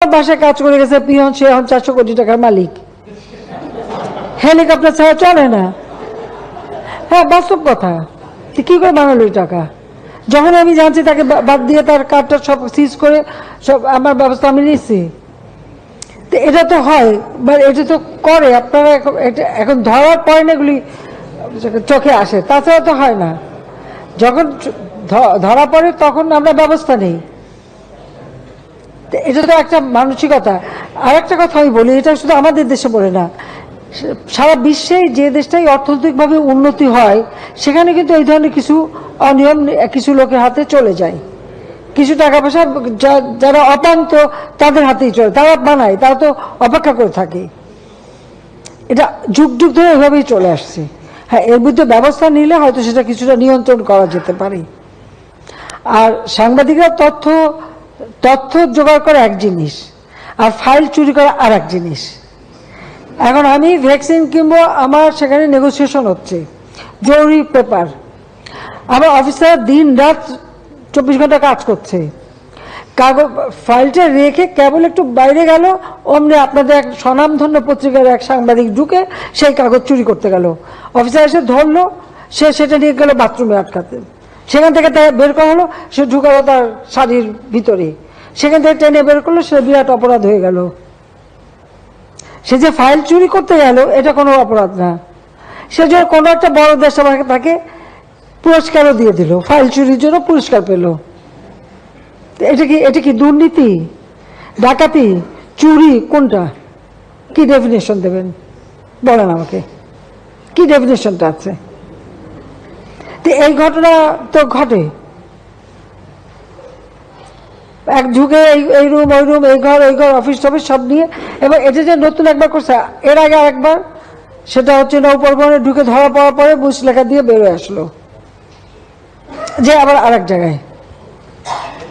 বাসায় কাজ করে গেছে পিয়ন, সে এখন 400 কোটি টাকার মালিক। হেলিকপ্টার ছাড়া চলে না। হ্যাঁ, বাস্তব কথা। কি করে বানালো এই টাকা? যখন আমি জানছি তাকে বাদ দিয়ে তার কার্ডটা সব সিজ করে সব আমার ব্যবস্থা আমি নিচ্ছি। তো এটা তো হয়, এটা তো করে আপনারা এখন ধরার পরে না এগুলি চোখে আসে, তাছাড়া তো হয় না। যখন ধরা পড়ে তখন আমরা ব্যবস্থা নেই। এটা তো একটা মানসিকতা। আর একটা কথা আমি বলি, এটা শুধু আমাদের দেশে বলে না, সারা বিশ্বে যে দেশটাই অর্থনৈতিকভাবে উন্নতি হয় সেখানে কিন্তু এই ধরনের কিছু অনিয়ম কিছু লোকের হাতে চলে যায়। কিছু টাকা পয়সা যারা অপান্ত তাদের হাতেই চলে, তারা বানায়, তারা তো অপেক্ষা করে থাকে। এটা যুগ যুগ ধরে এভাবেই চলে আসছে। হ্যাঁ, এর মধ্যে ব্যবস্থা নিলে হয়তো সেটা কিছুটা নিয়ন্ত্রণ করা যেতে পারে। আর সাংবাদিকরা তথ্য জোগাড় করা এক জিনিস, আর ফাইল চুরি করা আর এক জিনিস। এখন আমি ভ্যাকসিন কিনবো, আমার সেখানে নেগোসিয়েশন হচ্ছে, জরুরি পেপার, আমার অফিসার দিন রাত 24 ঘন্টা কাজ করছে, কাগজ ফাইলটা রেখে কেবল একটু বাইরে গেল, অমনি আপনাদের এক স্বনামধন্য পত্রিকার এক সাংবাদিক ঢুকে সেই কাগজ চুরি করতে গেল। অফিসার এসে ধরলো, সে সেটা নিয়ে গেল বাথরুমে আটকাতে, সেখান থেকে তাকে বের করা হলো, সে ঢুকালো তার শাড়ির ভিতরে, সেখান থেকে টেনে বের করলো, সে বিরাট অপরাধ হয়ে গেল। সে যে ফাইল চুরি করতে গেল এটা কোনো অপরাধ না, সে যে কোনো একটা বড় দেশ আমাকে তাকে পুরস্কারও দিয়ে দিল, ফাইল চুরির জন্য পুরস্কার পেল। এটা কি দুর্নীতি, ডাকাতি, চুরি, কোনটা? কি ডেফিনেশন দেবেন বলেন আমাকে, কি ডেফিনেশনটা আছে? তো এই ঘটনা তো ঘটে, এক যুগে এই রুম ওই রুম, এই ঘর ওই ঘর, অফিস টফিস সব নিয়ে। এবার এটা যে নতুন একবার করছে, এর আগে আরেকবার, সেটা হচ্ছে নৌপরিবহনে ঢুকে ধরা পড়ার পরে মুচলেখা দিয়ে বেরোয় আসলো যে আবার আরেক জায়গায়,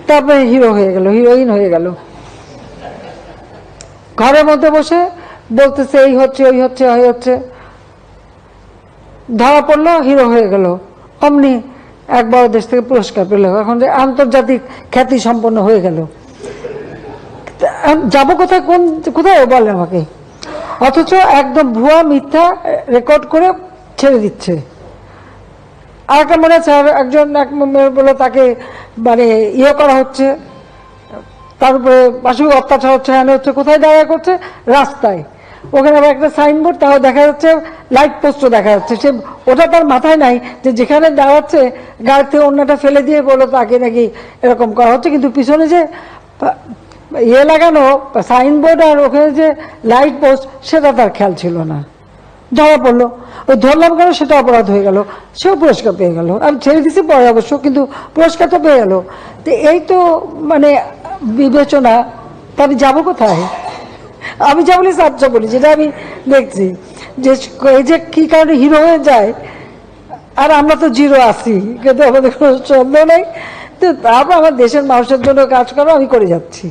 তারপরে হিরো হয়ে গেল, হিরোইন হয়ে গেল। ঘরের মধ্যে বসে বলতেছে এই হচ্ছে ওই হচ্ছে ওই হচ্ছে, ধরা পড়লো, হিরো হয়ে গেল, অমনি এক বড় দেশ থেকে পুরস্কার পেল, এখন যে আন্তর্জাতিক খ্যাতি সম্পন্ন হয়ে গেল। যাবো কোথায়, কোথায় বলে আমাকে? অথচ একদম ভুয়া মিথ্যা রেকর্ড করে ছেড়ে দিচ্ছে। আর একটা মনে আছে, একজন এক বলে তাকে মানে ইয়ে করা হচ্ছে, তার উপরে পাশবিক অত্যাচার হচ্ছে, হ্যাঁ হচ্ছে, কোথায় দেখা করছে? রাস্তায়। ওখানে আবার একটা সাইনবোর্ড, তাও দেখা যাচ্ছে, লাইট পোস্টও দেখা যাচ্ছে। সে ওটা তার মাথায় নাই যে যেখানে দাঁড়াচ্ছে গাড়ি থেকে অন্যটা ফেলে দিয়ে বলো তাকে নাকি এরকম করা হচ্ছে, কিন্তু পিছনে যে ইয়ে লাগানো সাইনবোর্ড আর ওখানে যে লাইট পোস্ট সেটা তার খেয়াল ছিল না। ধরা পড়লো, ওই ধরলাম কেন, সেটা অপরাধ হয়ে গেল, সেও পুরস্কার পেয়ে গেল। আমি ছেড়ে দিছি পরে অবশ্য, কিন্তু পুরস্কার তো পেয়ে গেল। তো এই তো মানে বিবেচনা। তা আমি যাবো কোথায়? আমি যা বলি সাচ্চা বলি, যেটা আমি দেখছি যে এই যে কি কারণে হিরো হয়ে যায়, আর আমরা তো জিরো আছি, কিন্তু আমাদের কোনো সন্দেহ নেই। তো তারপর আমার দেশের মানুষের জন্য কাজ করো, আমি করে যাচ্ছি।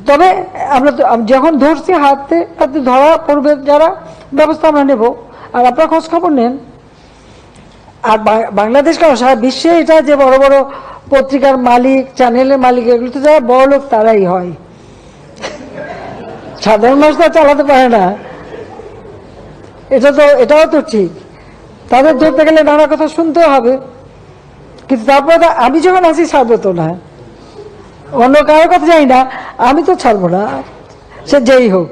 তবে আমরা তো যখন ধরছি হাতে হাতে ধরা পড়বে যারা, ব্যবস্থা আমরা নেব। আর আপনারা খোঁজ খবর নেন। আর বাংলাদেশ কেন, সারা বিশ্বে এটা যে বড় বড় পত্রিকার মালিক, চ্যানেলের মালিক, এগুলো তো যারা বড় লোক তারাই হয়, সাধারণ মানুষ তা চালাতে পারে না। এটাও তো ঠিক, তাদের ধরতে গেলে নানা কথা শুনতে হবে, কিন্তু তারপরে আমি যখন আছি ছাড়বো তো না, অন্য কারোর কথা জানি না, আমি তো ছাড়বো না, সে যেই হোক।